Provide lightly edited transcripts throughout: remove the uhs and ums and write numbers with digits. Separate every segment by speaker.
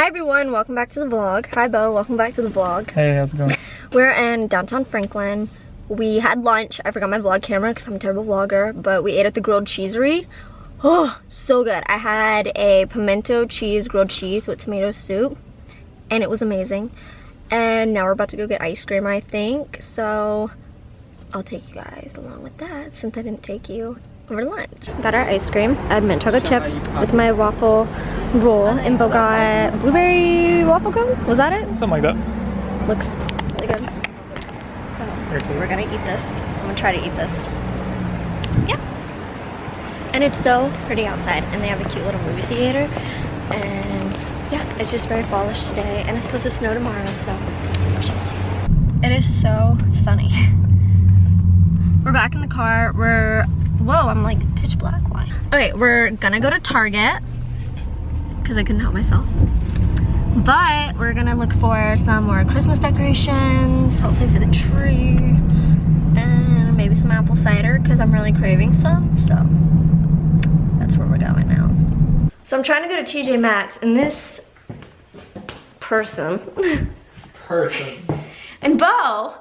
Speaker 1: Hi everyone, welcome back to the vlog. Hi Bo, welcome back to the vlog.
Speaker 2: Hey, how's it going?
Speaker 1: We're in downtown Franklin. We had lunch. I forgot my vlog camera because I'm a terrible vlogger, but we ate at the grilled cheesery. Oh, so good. I had a pimento cheese grilled cheese with tomato soup, and it was amazing. And now we're about to go get ice cream, I think. So I'll take you guys along with that since I didn't take you over lunch. Got our ice cream. I had mint chocolate chip with my waffle roll, and Bo got blueberry waffle cone. Was that it?
Speaker 2: Something like that.
Speaker 1: Looks really good. So we're gonna eat this. I'm gonna try to eat this. Yeah. And it's so pretty outside, and they have a cute little movie theater. And yeah, it's just very fallish today, and it's supposed to snow tomorrow, so we shall see. It is so sunny. We're back in the car. Whoa, I'm like pitch black. Why? Okay, we're gonna go to Target because I couldn't help myself. But we're gonna look for some more Christmas decorations, hopefully for the tree, and maybe some apple cider because I'm really craving some. So that's where we're going now. So I'm trying to go to TJ Maxx, and this person and Bo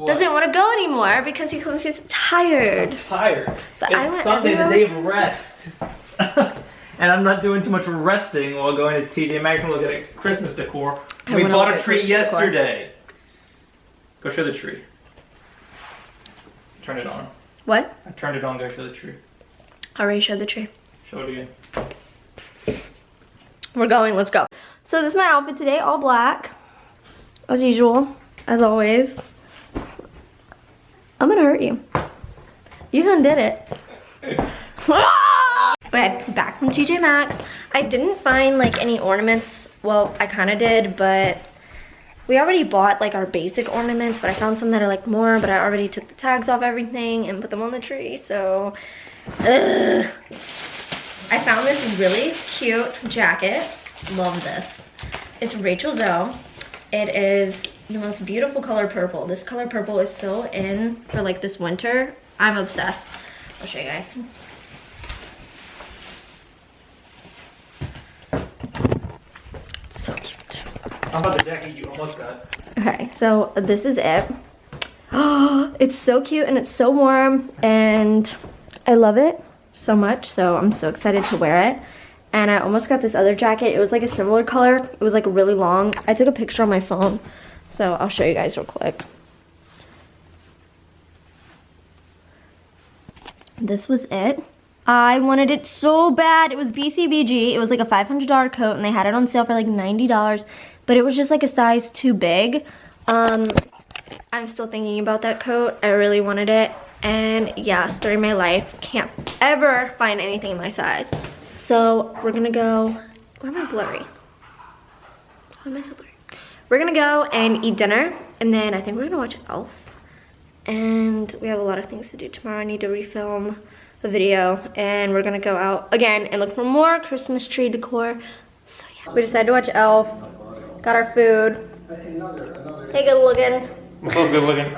Speaker 1: doesn't want to go anymore because he claims he's tired.
Speaker 2: I'm tired.
Speaker 1: But
Speaker 2: it's Sunday, the day of rest. And I'm not doing too much resting while going to TJ Maxx and looking at Christmas decor. We bought a tree yesterday. Go show the tree. Turn it on.
Speaker 1: What?
Speaker 2: I turned it on, go show the tree.
Speaker 1: I already showed the tree.
Speaker 2: Show it again.
Speaker 1: We're going, let's go. So this is my outfit today, all black. As usual, as always. I'm gonna hurt you. You done did it. Okay, back from TJ Maxx. I didn't find like any ornaments. Well, I kind of did, but we already bought like our basic ornaments, but I found some that are like more, but I already took the tags off everything and put them on the tree, so I found this really cute jacket. Love this. It's Rachel Zoe. It is the most beautiful color purple. This color purple is so in for like this winter. I'm obsessed. I'll show you guys. So cute.
Speaker 2: How about the jacket you almost got?
Speaker 1: Okay, so this is it. Oh, it's so cute and it's so warm and I love it so much, so I'm so excited to wear it. And I almost got this other jacket. It was like a similar color. It was like really long. I took a picture on my phone, so I'll show you guys real quick. This was it. I wanted it so bad. It was BCBG. It was like a $500 coat, and they had it on sale for like $90, but it was just like a size too big. I'm still thinking about that coat. I really wanted it, and yeah, story of my life. Can't ever find anything in my size. So we're gonna go, why am I blurry? Why am I so blurry? We're gonna go and eat dinner, and then I think we're gonna watch Elf. And we have a lot of things to do tomorrow. I need to refilm a video, and we're gonna go out again and look for more Christmas tree decor. So yeah. We decided to watch Elf, got our food. Hey, good looking.
Speaker 2: What's up, good looking?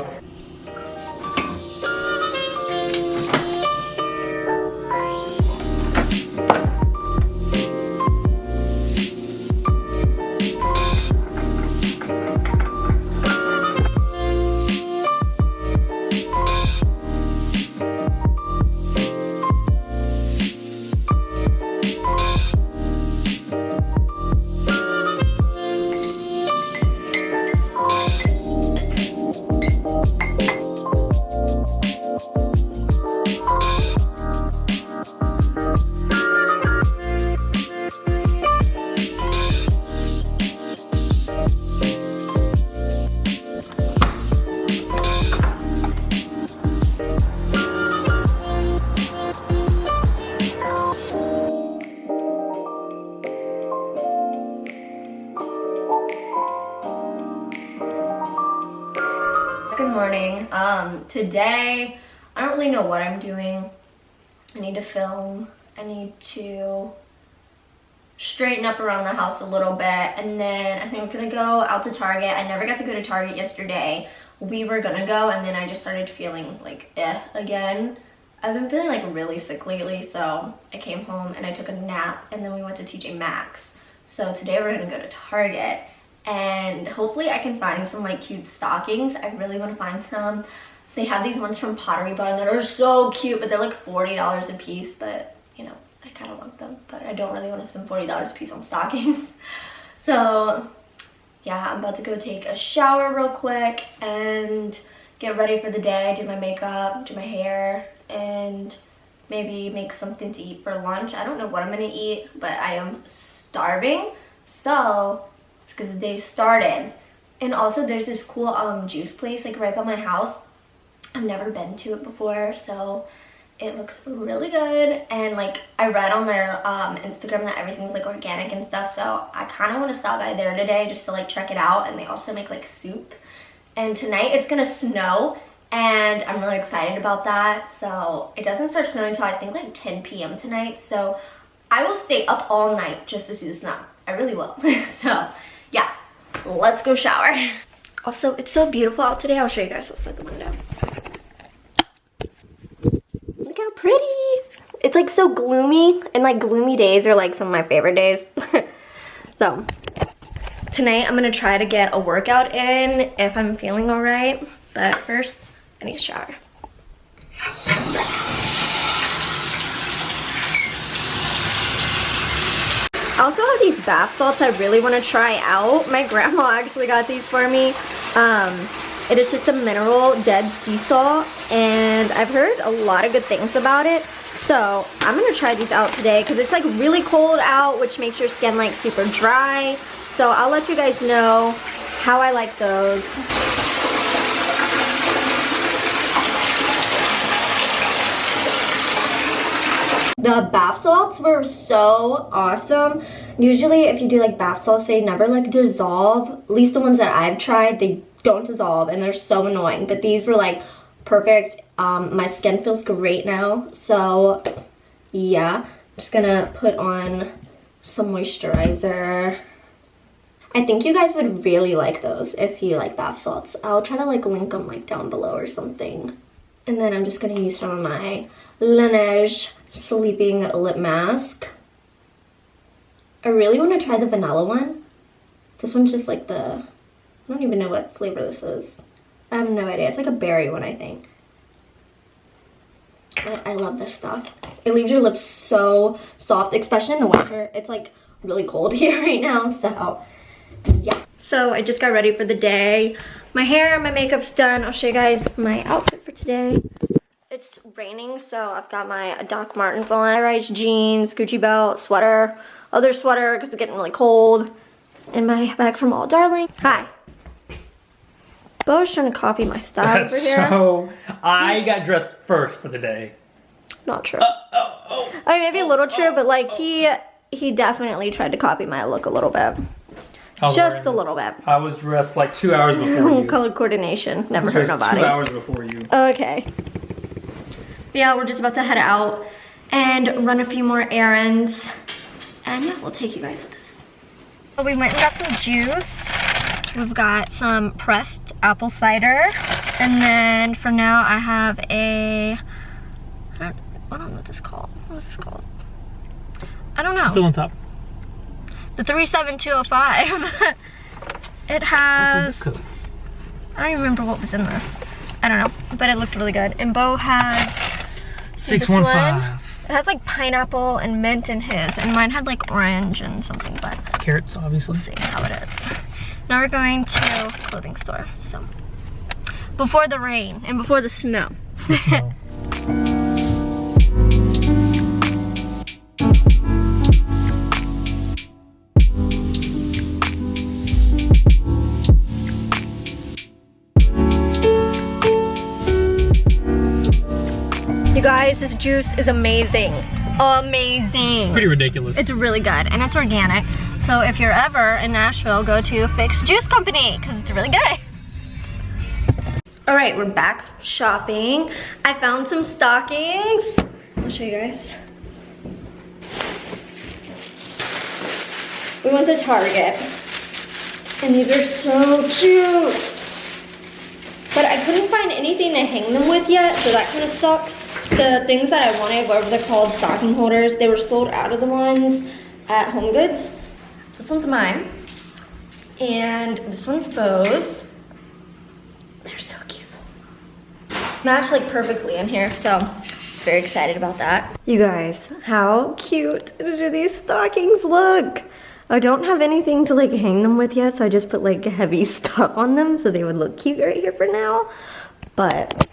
Speaker 2: Good morning. Today, I don't really know what I'm doing. I need to film. I need to straighten up around the house a little bit, and then I think I'm gonna go out to Target. I never got to go to Target yesterday. We were gonna go, and then I just started feeling like again. I've been feeling like really sick lately, so I came home and I took a nap, and then we went to TJ Maxx. So today we're gonna go to Target and hopefully I can find some like cute stockings. I really want to find some. They have these ones from Pottery Barn that are so cute, but they're like $40 a piece, but you know, I kind of want them, but I don't really want to spend $40 a piece on stockings. So yeah, I'm about to go take a shower real quick and get ready for the day, do my makeup, do my hair, and maybe make something to eat for lunch. I don't know what I'm gonna eat, but I am starving, so it's because the day started. And also there's this cool juice place like right by my house. I've never been to it before, so it looks really good. And like I read on their Instagram that everything was like organic and stuff, so I kind of want to stop by there today just to like check it out. And they also make like soup. And tonight it's gonna snow, and I'm really excited about that. So it doesn't start snowing until I think like 10 p.m. tonight, so I will stay up all night just to see the snow. I really will. So yeah, let's go shower. Also, it's so beautiful out today. I'll show you guys outside the window. Look how pretty. It's like so gloomy, and like gloomy days are like some of my favorite days. So tonight I'm gonna try to get a workout in if I'm feeling all right, but first I need a shower. I also have these bath salts I really want to try out. My grandma actually got these for me. It is just a mineral Dead Sea salt, and I've heard a lot of good things about it. So I'm gonna try these out today because it's like really cold out, which makes your skin like super dry. So I'll let you guys know how I like those. The bath salts were so awesome. Usually if you do like bath salts, they never like dissolve. At least the ones that I've tried, they don't dissolve and they're so annoying. But these were like perfect. My skin feels great now. So yeah, I'm just gonna put on some moisturizer. I think you guys would really like those if you like bath salts. I'll try to like link them like down below or something. And then I'm just gonna use some of my Laneige sleeping lip mask. I really want to try the vanilla one. This one's just like the, I don't even know what flavor this is. I have no idea. It's like a berry one, I think. But I love this stuff. It leaves your lips so soft, especially in the winter. It's like really cold here right now, so yeah. So I just got ready for the day. My hair and my makeup's done. I'll show you guys my outfit for today. It's raining, so I've got my Doc Martens on. High-rise jeans, Gucci belt, sweater, other sweater because it's getting really cold, and my bag from All Darling. Hi. Bo's trying to copy my style over here.
Speaker 3: So, I got dressed first for the day.
Speaker 2: Not true. I mean, maybe a little true, but like he definitely tried to copy my look a little bit. Just a little bit.
Speaker 3: I was dressed like 2 hours before you.
Speaker 2: Color coordination. Never hurt nobody.
Speaker 3: 2 hours before you.
Speaker 2: Okay. Yeah, we're just about to head out and run a few more errands. And yeah, we'll take you guys with us. So we went and got some juice. We've got some pressed apple cider. And then for now I have a, I don't know what this is called. What is this called? I don't know.
Speaker 3: Still on top.
Speaker 2: The 37205. It has,
Speaker 3: This is a code.
Speaker 2: I don't even remember what was in this. I don't know, but it looked really good. And Bo has
Speaker 3: 615.
Speaker 2: It has like pineapple and mint in his, and mine had like orange and something, but
Speaker 3: Carrots, obviously.
Speaker 2: we'll see how it is. Now we're going to a clothing store, so before the rain and before the snow.
Speaker 3: The snow.
Speaker 2: You guys, this juice is amazing. Amazing.
Speaker 3: Pretty ridiculous.
Speaker 2: It's really good, and it's organic. So if you're ever in Nashville, go to Fix Juice Company, because it's really good. All right, we're back shopping. I found some stockings. I'll show you guys. We went to Target, and these are so cute. But I couldn't find anything to hang them with yet, so that kind of sucks. The things that I wanted, whatever they're called, stocking holders, they were sold out of the ones at Home Goods. This one's mine. And this one's Bo's. They're so cute. Match like perfectly in here, so very excited about that. You guys, how cute do these stockings look? I don't have anything to like hang them with yet, so I just put like heavy stuff on them so they would look cute right here for now. But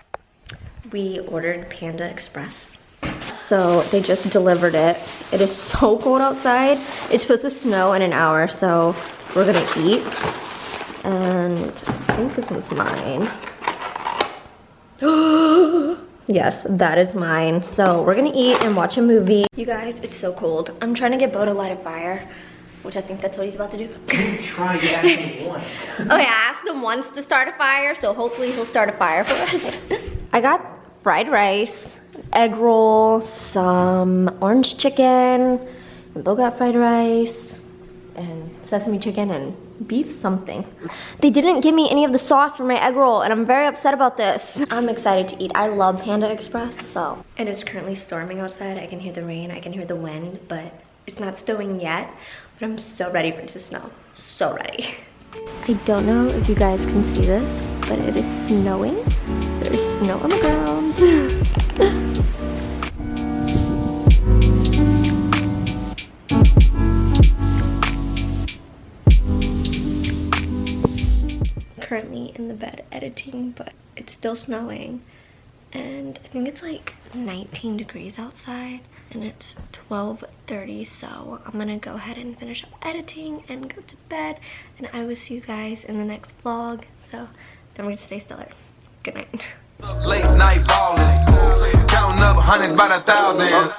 Speaker 2: we ordered Panda Express. So they just delivered it. It is so cold outside. It's supposed to snow in an hour, so we're gonna eat. And I think this one's mine. Yes, that is mine. So we're gonna eat and watch a movie. You guys, it's so cold. I'm trying to get Bo to light a fire, which I think that's what he's about to do.
Speaker 3: Try to ask him once.
Speaker 2: Oh yeah, I asked him once to start a fire, so hopefully he'll start a fire for us. I got fried rice, egg roll, some orange chicken, and Bo got fried rice, and sesame chicken, and beef something. They didn't give me any of the sauce for my egg roll, and I'm very upset about this. I'm excited to eat. I love Panda Express, so. And it's currently storming outside. I can hear the rain, I can hear the wind, but it's not snowing yet, but I'm so ready for it to snow. So ready. I don't know if you guys can see this, but it is snowing. There's snow on the ground. Currently in the bed editing, but it's still snowing. And I think it's like 19 degrees outside and it's 12:30, so I'm gonna go ahead and finish up editing and go to bed, and I will see you guys in the next vlog. So don't forget to stay stellar. Good night.
Speaker 4: Late night ballin', counting up hundreds by the thousand.